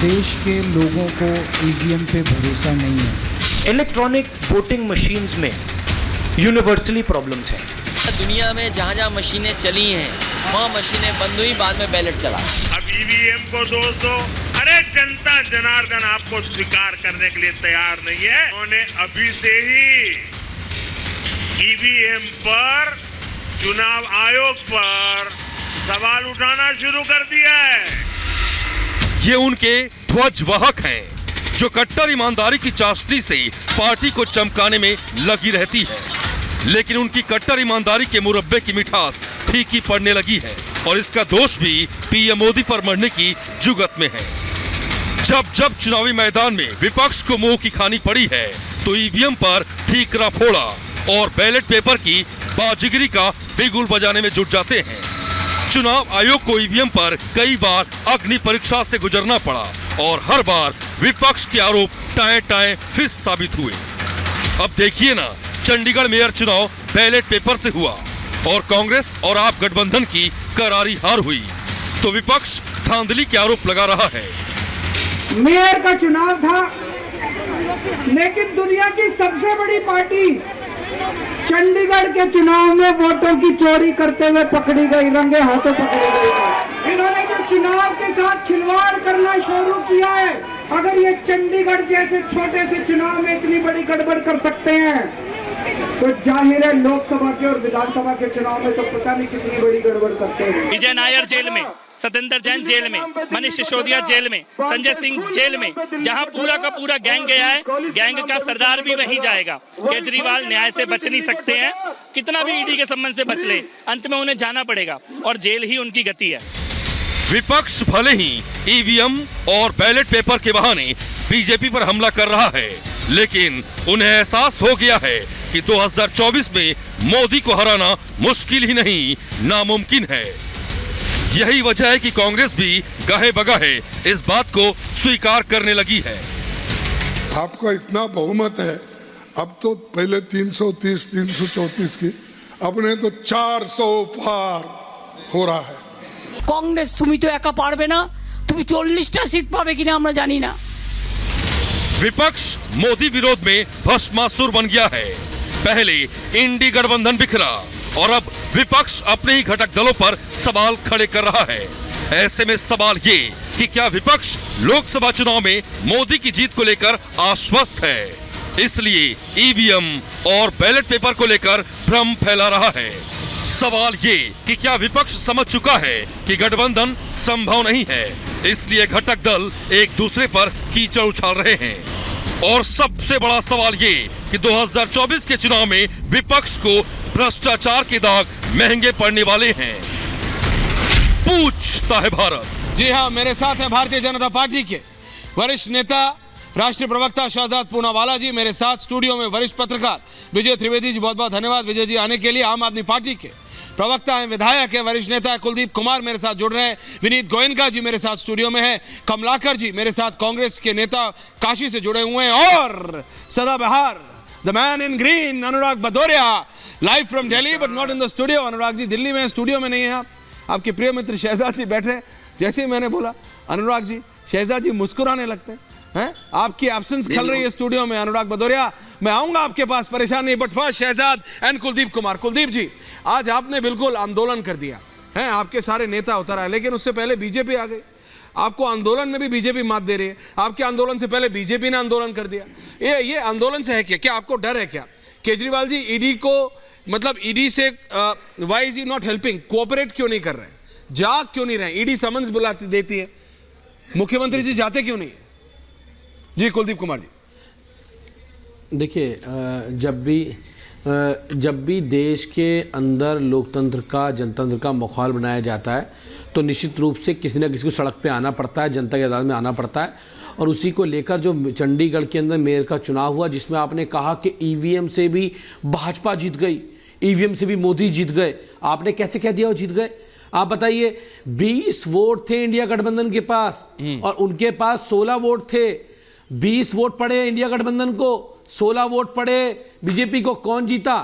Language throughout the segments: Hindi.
देश के लोगों को ईवीएम पे भरोसा नहीं है। इलेक्ट्रॉनिक वोटिंग मशीन्स में यूनिवर्सली प्रॉब्लम्स हैं। दुनिया में जहाँ जहाँ मशीनें चली हैं वहाँ मशीनें बंद हुई, बाद में बैलेट चला। अब ईवीएम को दोस्तों, अरे जनता जनार्दन आपको स्वीकार करने के लिए तैयार नहीं है। उन्होंने अभी से ही ईवीएम पर, चुनाव आयोग पर सवाल उठाना शुरू कर दिया है। ये उनके ध्वजवाहक हैं जो कट्टर ईमानदारी की चाशनी से पार्टी को चमकाने में लगी रहती है, लेकिन उनकी कट्टर ईमानदारी के मुरब्बे की मिठास फीकी पड़ने लगी है और इसका दोष भी पीएम मोदी पर मरने की जुगत में है। जब जब चुनावी मैदान में विपक्ष को मुंह की खानी पड़ी है तो ईवीएम पर ठीकरा फोड़ा और बैलेट पेपर की बाजीगरी का बिगुल बजाने में जुट जाते हैं। चुनाव आयोग को ईवीएम पर कई बार अग्नि परीक्षा से गुजरना पड़ा और हर बार विपक्ष के आरोप टाए टाए फिस साबित हुए। अब देखिए ना, चंडीगढ़ मेयर चुनाव बैलेट पेपर से हुआ और कांग्रेस और आप गठबंधन की करारी हार हुई तो विपक्ष धांधली के आरोप लगा रहा है। मेयर का चुनाव था, लेकिन दुनिया की सबसे बड़ी पार्टी चंडीगढ़ के चुनाव में वोटों की चोरी करते हुए पकड़ी गई, रंगे हाथों पकड़ी गई। इन्होंने जो चुनाव के साथ खिलवाड़ करना शुरू किया है, अगर ये चंडीगढ़ जैसे छोटे से चुनाव में इतनी बड़ी गड़बड़ कर सकते हैं तो जाहिर है लोकसभा के और विधानसभा के चुनाव में तो पता नहीं कितनी बड़ी गड़बड़ करते हैं। विजय नायर जेल में, सत्येंद्र जैन जेल में, मनीष सिसोदिया जेल में, संजय सिंह जेल में, जहां पूरा का पूरा गैंग गया है, गैंग का सरदार भी वहीं जाएगा। केजरीवाल न्याय से बच नहीं सकते हैं, कितना भी ईडी के संबंध से बच ले, अंत में उन्हें जाना पड़ेगा और जेल ही उनकी गति है। विपक्ष भले ही ईवीएम और बैलेट पेपर के बहाने बीजेपी पर हमला कर रहा है, लेकिन उन्हें एहसास हो गया है कि 2024 में मोदी को हराना मुश्किल ही नहीं, नामुमकिन है। यही वजह है कि कांग्रेस भी गाहे बगाहे इस बात को स्वीकार करने लगी है। आपका इतना बहुमत है, अब तो पहले 330 334 की, अपने तो 400 पार हो रहा है। কংগ্রেস তুমি তো একা পারবে না, তুমি 40টা সিট পাবে কিনা আমরা জানি না। विपक्ष मोदी विरोध में भस्मासुर बन गया है। पहले इंडी गठबंधन बिखरा और अब विपक्ष अपने ही घटक दलों पर सवाल खड़े कर रहा है। ऐसे में सवाल ये कि क्या विपक्ष लोकसभा चुनाव में मोदी की जीत को लेकर आश्वस्त है, इसलिए ईवीएम और बैलेट पेपर को लेकर भ्रम फैला रहा है। सवाल ये कि क्या विपक्ष समझ चुका है कि गठबंधन संभव नहीं है, इसलिए घटक दल एक दूसरे पर कीचड़ उछाल रहे हैं। और सबसे बड़ा सवाल ये कि 2024 के चुनाव में विपक्ष को भ्रष्टाचार के दाग महंगे पड़ने वाले हैं। पूछता है भारत। जी हाँ, मेरे साथ हैं भारतीय जनता पार्टी के वरिष्ठ नेता, राष्ट्रीय प्रवक्ता शहजाद पूनावाला जी, मेरे साथ स्टूडियो में वरिष्ठ पत्रकार विजय त्रिवेदी जी। बहुत बहुत धन्यवाद विजय जी आने के लिए। आम आदमी पार्टी के प्रवक्ता हैं, विधायक है, वरिष्ठ नेता है कुलदीप कुमार मेरे साथ जुड़ रहे हैं। विनीत गोयनका जी मेरे साथ स्टूडियो में है। कमलाकर जी मेरे साथ कांग्रेस के नेता काशी से जुड़े हुए हैं। और सदाबहार the man in green Anurag Bhadauria, live from Delhi but not in the studio. Anurag ji Delhi में, स्टूडियो में नहीं है आप। आपके प्रिय मित्र शहजाद जी बैठे। जैसे ही मैंने बोला अनुराग जी, शहजाद जी मुस्कुराने लगते हैं। आपकी एब्सेंस खल रही है स्टूडियो में। अनुराग भदौरिया, मैं आऊंगा आपके पास, परेशान नहीं, but first Shahzad and Kuldeep Kumar. Kuldeep ji, आज आपने बिल्कुल आंदोलन कर दिया है, आपके सारे नेता उतर आए, लेकिन उससे पहले बीजेपी आ गई। आपको आंदोलन में भी बीजेपी मात दे रही है। आपके आंदोलन से पहले बीजेपी ने आंदोलन कर दिया। ये आंदोलन से है क्या? क्या आपको डर है क्या? केजरीवाल जी ईडी को, मतलब ईडी से why is he not helping, cooperate क्यों नहीं कर रहे, जा क्यों नहीं रहे? ईडी समन्स बुलाती देती है, मुख्यमंत्री जी जाते क्यों नहीं? जी कुलदीप कुमार जी। देखिए, जब भी देश के अंदर लोकतंत्र का, जनतंत्र का माहौल बनाया जाता है तो निश्चित रूप से किसी न किसी को सड़क पे आना पड़ता है, जनता की अदालत में आना पड़ता है। और उसी को लेकर जो चंडीगढ़ के अंदर मेयर का चुनाव हुआ, जिसमें आपने कहा कि ईवीएम से भी भाजपा जीत गई, ईवीएम से भी मोदी जीत गए, आपने कैसे कह दिया वो जीत गए? आप बताइए, 20 वोट थे इंडिया गठबंधन के पास और उनके पास 16 वोट थे। 20 वोट पड़े इंडिया गठबंधन को, 16 वोट पड़े बीजेपी को। कौन जीता?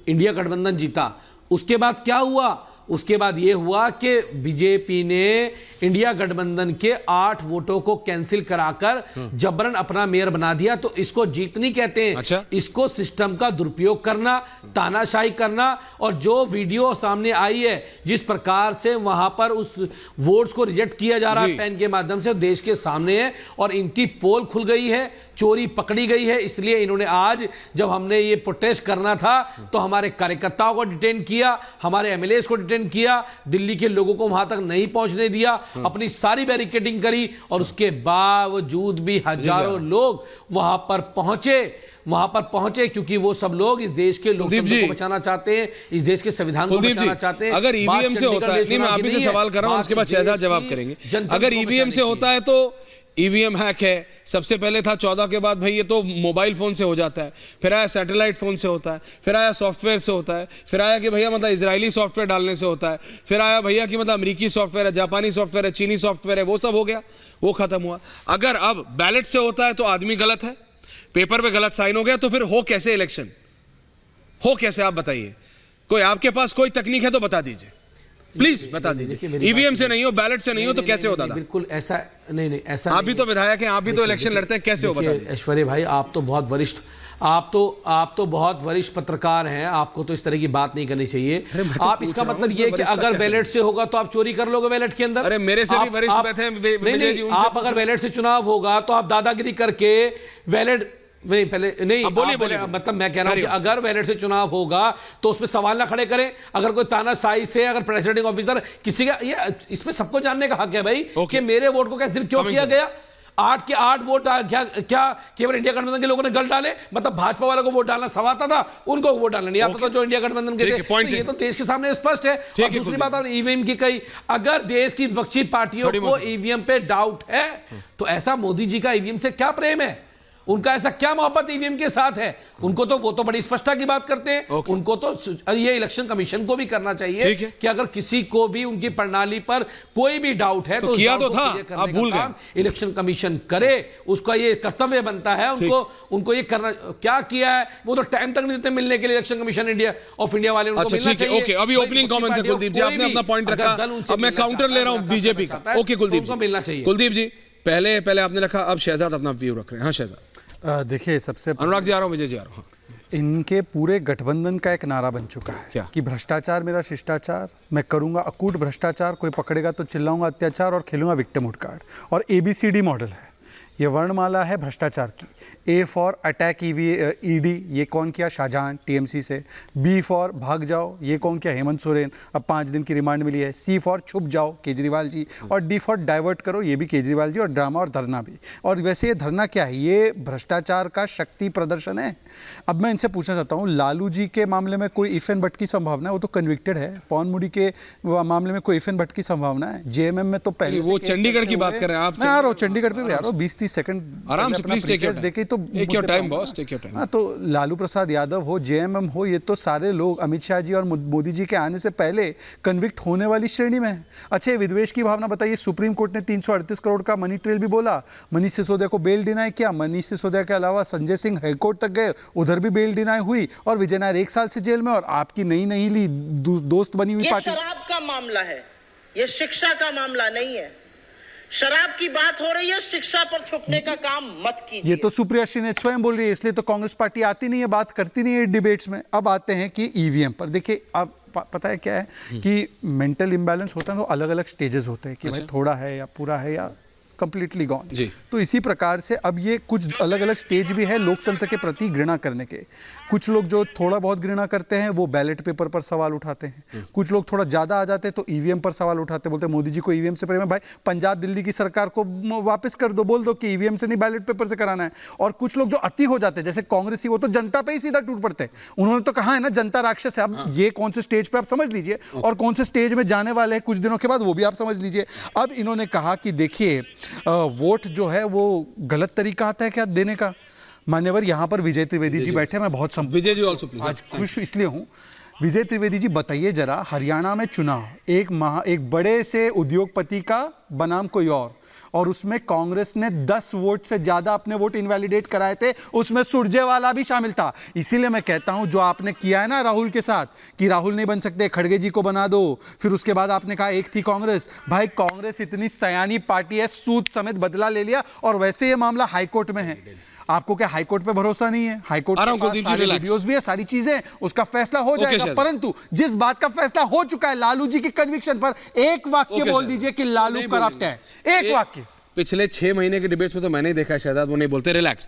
इंडिया गठबंधन जीता। उसके बाद क्या हुआ? उसके बाद ये हुआ कि बीजेपी ने इंडिया गठबंधन के 8 वोटों को कैंसिल कराकर जबरन अपना मेयर बना दिया। तो इसको जीतनी कहते हैं। अच्छा। इसको सिस्टम का दुरुपयोग करना, तानाशाही करना, और जो वीडियो सामने आई है जिस प्रकार से वहां पर उस वोट्स को रिजेक्ट किया जा रहा है पेन के माध्यम से, देश के सामने है और इनकी पोल खुल गई है, चोरी पकड़ी गई है। इसलिए इन्होंने आज जब हमने ये प्रोटेस्ट करना था तो हमारे कार्यकर्ताओं को डिटेन किया, हमारे एमएलए को डिटेन किया, दिल्ली के लोगों को वहां तक नहीं पहुंचने दिया, अपनी सारी बैरिकेडिंग करी, और उसके बावजूद भी हजारों लोग वहां पर पहुंचे क्योंकि वो सब लोग इस देश के लोकतंत्र को बचाना चाहते हैं, इस देश के संविधान को बचाना चाहते हैं। अगर ईवीएम से होता है, नहीं मैं आप ही से सवाल कर रहा हूं, उसके बाद शहजाद जवाब करेंगे। अगर ईवीएम से होता है तो ईवीएम हैक है, सबसे पहले था 14 के बाद भाई ये तो मोबाइल फोन से हो जाता है, फिर आया सैटेलाइट फोन से होता है, फिर आया सॉफ्टवेयर से होता है, फिर आया कि भैया मतलब इजरायली सॉफ्टवेयर डालने से होता है, फिर आया भैया कि मतलब अमेरिकी सॉफ्टवेयर है, जापानी सॉफ्टवेयर है, चीनी सॉफ्टवेयर है, वो सब हो गया, वो खत्म हुआ। अगर अब बैलेट से होता है तो आदमी गलत है, पेपर पे गलत साइन हो गया, तो फिर हो कैसे इलेक्शन, हो कैसे आप बताइए। कोई आपके पास कोई तकनीक है तो बता दीजिए, प्लीज बता दीजिए। ईवीएम से नहीं हो, बैलेट से नहीं हो तो कैसे होता था? बिल्कुल ऐसा नहीं ऐसा आप भी तो विधायक हैं, आप भी तो इलेक्शन लड़ते हैं, कैसे हो बताइए। ऐश्वर्य भाई, आप तो बहुत वरिष्ठ, आप तो बहुत वरिष्ठ पत्रकार हैं, आपको तो इस तरह की बात नहीं करनी चाहिए। आप इसका मतलब ये कि अगर बैलेट से होगा तो आप चोरी कर लोगे बैलेट के अंदर? अरे मेरे से भी वरिष्ठ बैठे हैं। आप अगर बैलेट से चुनाव होगा तो आप दादागिरी करके बैलेट नहीं पहले नहीं बोलिए मतलब मैं कह रहा हूं कि अगर बैलेट से चुनाव होगा तो उसमें सवाल ना खड़े करें। अगर कोई तानाशाही से अगर प्रेसिडेंटिंग ऑफिसर किसी का, ये इसमें सबको जानने का हक है भाई कि मेरे वोट को कैंसिल क्यों किया गया। 8 के 8 वोट क्या केवल इंडिया गठबंधन के लोगों ने गलत डाले? मतलब भाजपा वालों को वोट डालना सवाता था, उनको वोट डालना नहीं आता था जो इंडिया गठबंधन के थे। तो ये तो देश के सामने स्पष्ट है। और दूसरी बात और ईवीएम की कही, अगर देश की विपक्षी पार्टियों को ईवीएम पे डाउट है तो ऐसा मोदी जी का ईवीएम से क्या प्रेम है, उनका ऐसा क्या मोहब्बत ईवीएम के साथ है? उनको तो वो तो बड़ी स्पष्टता की बात करते हैं। उनको तो ये इलेक्शन कमीशन को भी करना चाहिए कि अगर किसी को भी उनकी प्रणाली पर कोई भी डाउट है तो किया तो था, आप भूल गए। इलेक्शन कमीशन करे, उसका ये कर्तव्य बनता है उनको ये करना। क्या किया है? वो तो टाइम तक नहीं देते मिलने के लिए इलेक्शन कमीशन ऑफ इंडिया वाले, उनको मिलना चाहिए। ओके, अभी ओपनिंग कमेंट्स है कुलदीप जी, आपने अपना पॉइंट रखा, अब मैं काउंटर ले रहा हूं बीजेपी का। ओके कुलदीप जी, मिलना चाहिए। कुलदीप जी पहले आपने रखा, अब शहजाद अपना व्यू रख रहे हैं। हाँ शहजाद। देखिए, सबसे अनुराग जी आ रहा हूँ, विजय जी आ रहा हूँ। इनके पूरे गठबंधन का एक नारा बन चुका है क्या? कि भ्रष्टाचार मेरा शिष्टाचार, मैं करूंगा अकूट भ्रष्टाचार, कोई पकड़ेगा तो चिल्लाऊंगा अत्याचार और खेलूंगा विक्टिम कार्ड। और ABCD मॉडल है, ये वर्णमाला है भ्रष्टाचार की। A फॉर अटैक ED, ये कौन किया? शाहजहां TMC से। B फॉर भाग जाओ, ये कौन किया? हेमंत सोरेन, अब 5 दिन की रिमांड मिली है। C फॉर छुप जाओ, केजरीवाल जी। और D फॉर डाइवर्ट करो, ये भी केजरीवाल जी। और ड्रामा और धरना भी। और वैसे ये धरना क्या है? ये भ्रष्टाचार का शक्ति प्रदर्शन है। अब मैं इनसे पूछना चाहता हूँ, लालू जी के मामले में कोई इफ एंड बट की संभावना है? वो तो कन्विक्टेड है। पवन मुड़ी के मामले में कोई इफ एंड बट की संभावना है? JMM में तो पहले वो चंडीगढ़ की बात कर रहे हैं आप। मैं आ रहा हूँ, चंडीगढ़ पे भी आ रहा हूँ। 20-30 सेकंड आराम से please take your time boss, take your time. तो लालू प्रसाद यादव हो, JMM हो, ये तो सारे लोग अमित शाह जी और मोदी जी के आने से पहले कन्विक्ट होने वाली श्रेणी में है। अच्छा, विद्वेष की भावना बताइए, सुप्रीम कोर्ट ने 338 करोड़ का मनी ट्रेल भी बोला, मनीष सिसोदिया को बेल डिनाई किया। मनीष सिसोदिया के अलावा संजय सिंह हाईकोर्ट तक गए, उधर भी बेल डिनाई हुई। और विजय नायर 1 साल से जेल में, और आपकी नहीं ली दोस्त बनी हुई पार्टी। शराब का मामला है, ये शिक्षा का मामला नहीं है। शराब की बात हो रही है, शिक्षा पर छुपने का काम मत कीजिए। ये तो सुप्रिया श्रीनेत स्वयं बोल रही है, इसलिए तो कांग्रेस पार्टी आती नहीं है, बात करती नहीं है डिबेट्स में। अब आते हैं कि ईवीएम पर। देखिए, अब पता है क्या है कि मेंटल इम्बैलेंस होता है तो अलग अलग स्टेजेस होते हैं कि भाई थोड़ा है या पूरा है या कंप्लीटली गॉन। तो इसी प्रकार से अब ये कुछ अलग अलग स्टेज भी है लोकतंत्र के प्रति घृणा करने के। कुछ लोग जो थोड़ा बहुत घृणा करते हैं वो बैलेट पेपर पर सवाल उठाते हैं। कुछ लोग थोड़ा ज़्यादा आ जाते हैं तो ईवीएम पर सवाल उठाते हैं, बोलते हैं मोदी जी को ईवीएम से प्रेम है। भाई पंजाब दिल्ली की सरकार को वापस कर दो, बोल दो कि ईवीएम से नहीं बैलेट पेपर से कराना है। और कुछ लोग जो अति हो जाते हैं जैसे कांग्रेसी, वो तो जनता पे ही सीधा टूट पड़ते हैं। उन्होंने तो कहा है ना जनता राक्षस है। अब ये कौन से स्टेज पे आप समझ लीजिए और कौन से स्टेज में जाने वाले हैं कुछ दिनों के बाद, वो भी आप समझ लीजिए। अब इन्होंने कहा कि देखिए वोट जो है वो गलत तरीका आता है क्या देने का। मान्यवर यहाँ पर विजय त्रिवेदी जी बैठे, मैं बहुत विजय जी ऑल्सो आज खुश इसलिए हूँ। विजय त्रिवेदी जी बताइए जरा, हरियाणा में चुनाव, एक बड़े से उद्योगपति का बनाम कोई और, और उसमें कांग्रेस ने 10 वोट से ज्यादा अपने वोट इनवैलिडेट कराए थे, उसमें सुरजेवाला भी शामिल था। इसीलिए मैं कहता हूं जो आपने किया है ना राहुल के साथ कि राहुल नहीं बन सकते, खड़गे जी को बना दो, फिर उसके बाद आपने कहा एक थी कांग्रेस। भाई कांग्रेस इतनी सयानी पार्टी है, सूद समेत बदला ले लिया, और वैसे ये मामला हाईकोर्ट में है। आपको क्या हाईकोर्ट पे भरोसा नहीं है? हाईकोर्ट के पास सारे वीडियोस भी है, सारी चीजें, उसका फैसला हो जाएगा। परंतु जिस बात का फैसला हो चुका है लालू जी की कन्विक्शन पर, एक वाक्य बोल दीजिए कि लालू करप्ट है, एक वाक्य। पिछले 6 महीने के डिबेट्स में तो मैंने ही देखा है शहजाद वो नहीं बोलते। रिलैक्स।